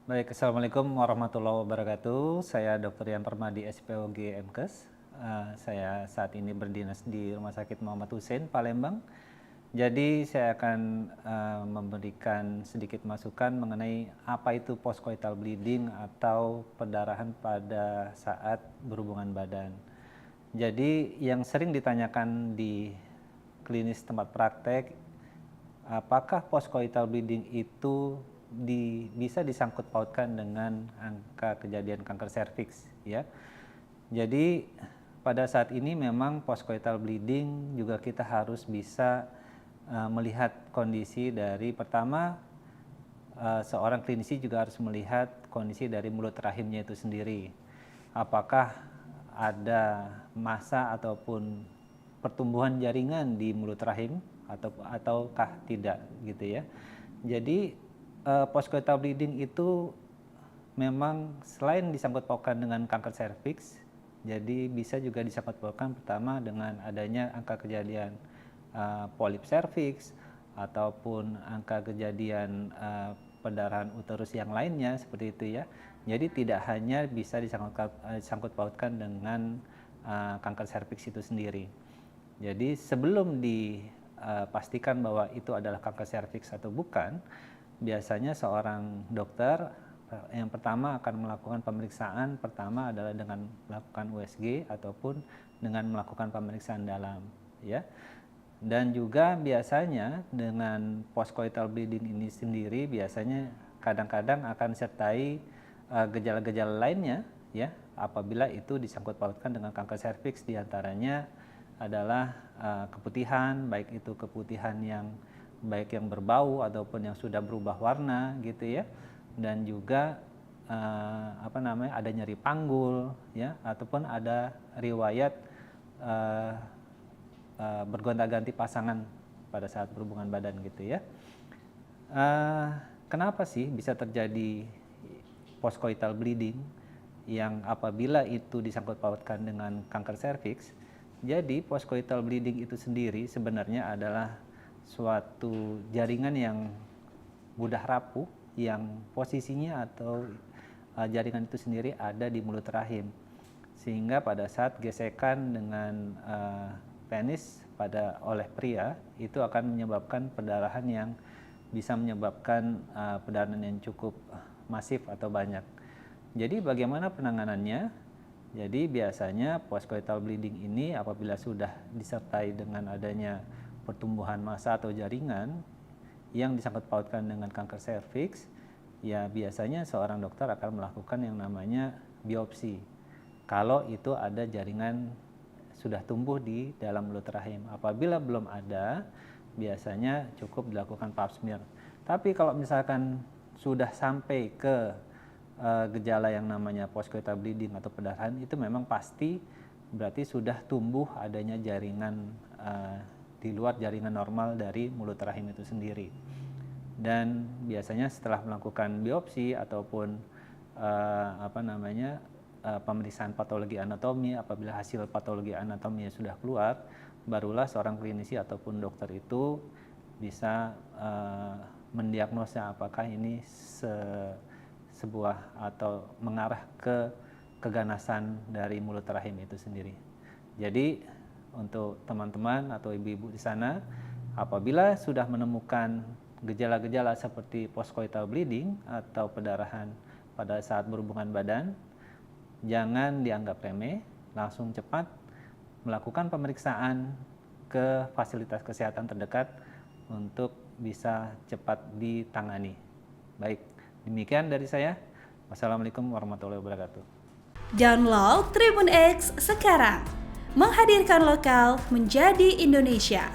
Baik, Assalamualaikum warahmatullahi wabarakatuh. Saya Dr. Yan Permadi, SPOG MKes. Saya saat ini berdinas di Rumah Sakit Muhammad Hussein, Palembang. Jadi saya akan memberikan sedikit masukan mengenai apa itu postcoital bleeding atau perdarahan pada saat berhubungan badan. Jadi yang sering ditanyakan di klinis tempat praktek, apakah postcoital bleeding itu bisa disangkut pautkan dengan angka kejadian kanker serviks, ya. Jadi pada saat ini memang postcoital bleeding juga kita harus bisa melihat kondisi dari pertama, seorang klinisi juga harus melihat kondisi dari mulut rahimnya itu sendiri. Apakah ada massa ataupun pertumbuhan jaringan di mulut rahim ataukah tidak gitu ya. Jadi postcoital bleeding itu memang selain disangkut pautkan dengan kanker serviks, jadi bisa juga disangkut pautkan pertama dengan adanya angka kejadian polip serviks ataupun angka kejadian pendarahan uterus yang lainnya seperti itu ya. Jadi tidak hanya bisa disangkut pautkan dengan kanker serviks itu sendiri. Jadi sebelum dipastikan bahwa itu adalah kanker serviks atau bukan, biasanya seorang dokter yang pertama akan melakukan pemeriksaan pertama adalah dengan melakukan USG ataupun dengan melakukan pemeriksaan dalam, ya. Dan juga biasanya dengan postcoital bleeding ini sendiri biasanya kadang-kadang akan sertai gejala-gejala lainnya, ya, apabila itu disangkut pautkan dengan kanker serviks, diantaranya adalah keputihan, baik itu keputihan yang berbau ataupun yang sudah berubah warna gitu ya, dan juga ada nyeri panggul ya, ataupun ada riwayat bergonta-ganti pasangan pada saat berhubungan badan gitu ya. Kenapa sih bisa terjadi postcoital bleeding yang apabila itu disangkut pautkan dengan kanker serviks? Jadi postcoital bleeding itu sendiri sebenarnya adalah suatu jaringan yang mudah rapuh yang posisinya atau jaringan itu sendiri ada di mulut rahim, sehingga pada saat gesekan dengan penis oleh pria itu akan menyebabkan perdarahan yang bisa menyebabkan perdarahan yang cukup masif atau banyak. Jadi bagaimana penanganannya? Jadi biasanya postcoital bleeding ini apabila sudah disertai dengan adanya pertumbuhan massa atau jaringan yang disangkut pautkan dengan kanker serviks, ya biasanya seorang dokter akan melakukan yang namanya biopsi. Kalau itu ada jaringan sudah tumbuh di dalam mulut rahim. Apabila belum ada, biasanya cukup dilakukan pap smear. Tapi kalau misalkan sudah sampai ke gejala yang namanya postcoital bleeding atau perdarahan, itu memang pasti berarti sudah tumbuh adanya jaringan di luar jaringan normal dari mulut rahim itu sendiri. Dan biasanya setelah melakukan biopsi ataupun pemeriksaan patologi anatomi, apabila hasil patologi anatomi sudah keluar, barulah seorang klinisi ataupun dokter itu bisa mendiagnosa apakah ini sebuah atau mengarah ke keganasan dari mulut rahim itu sendiri. Jadi untuk teman-teman atau ibu-ibu di sana, apabila sudah menemukan gejala-gejala seperti postcoital bleeding atau perdarahan pada saat berhubungan badan, jangan dianggap remeh, langsung cepat melakukan pemeriksaan ke fasilitas kesehatan terdekat untuk bisa cepat ditangani. Baik, demikian dari saya. Wassalamualaikum warahmatullahi wabarakatuh. Download Tribun X sekarang. Menghadirkan lokal menjadi Indonesia.